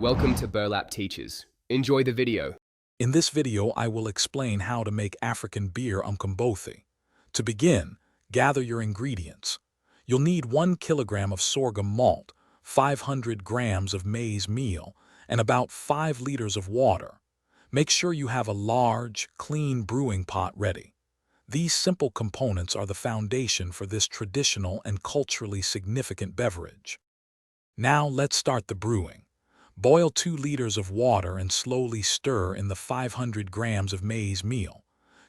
Welcome to Burlap Teachers. Enjoy the video. In this video, I will explain how to make African beer Umqombothi. To begin, gather your ingredients. You'll need 1 kilogram of sorghum malt, 500 grams of maize meal, and about 5 liters of water. Make sure you have a large, clean brewing pot ready. These simple components are the foundation for this traditional and culturally significant beverage. Now let's start the brewing. Boil 2 liters of water and slowly stir in the 500 grams of maize meal.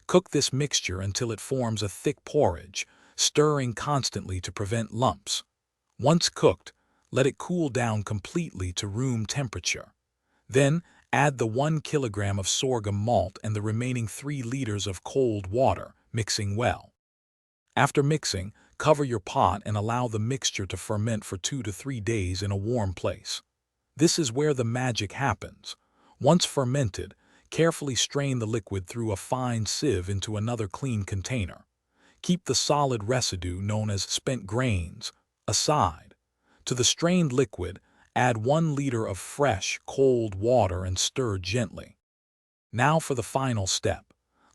Cook this mixture until it forms a thick porridge, stirring constantly to prevent lumps. Once cooked, let it cool down completely to room temperature. Then, add the 1 kilogram of sorghum malt and the remaining 3 liters of cold water, mixing well. After mixing, cover your pot and allow the mixture to ferment for 2 to 3 days in a warm place. This is where the magic happens. Once fermented, carefully strain the liquid through a fine sieve into another clean container. Keep the solid residue, known as spent grains, aside. To the strained liquid, add 1 liter of fresh, cold water and stir gently. Now for the final step.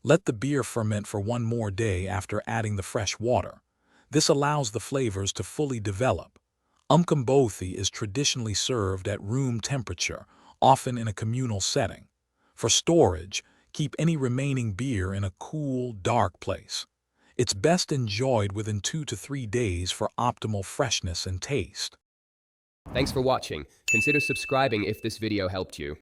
Let the beer ferment for 1 more day after adding the fresh water. This allows the flavors to fully develop. Umqombothi is traditionally served at room temperature, often in a communal setting. For storage, keep any remaining beer in a cool, dark place. It's best enjoyed within 2 to 3 days for optimal freshness and taste. Thanks for watching. Consider subscribing if this video helped you.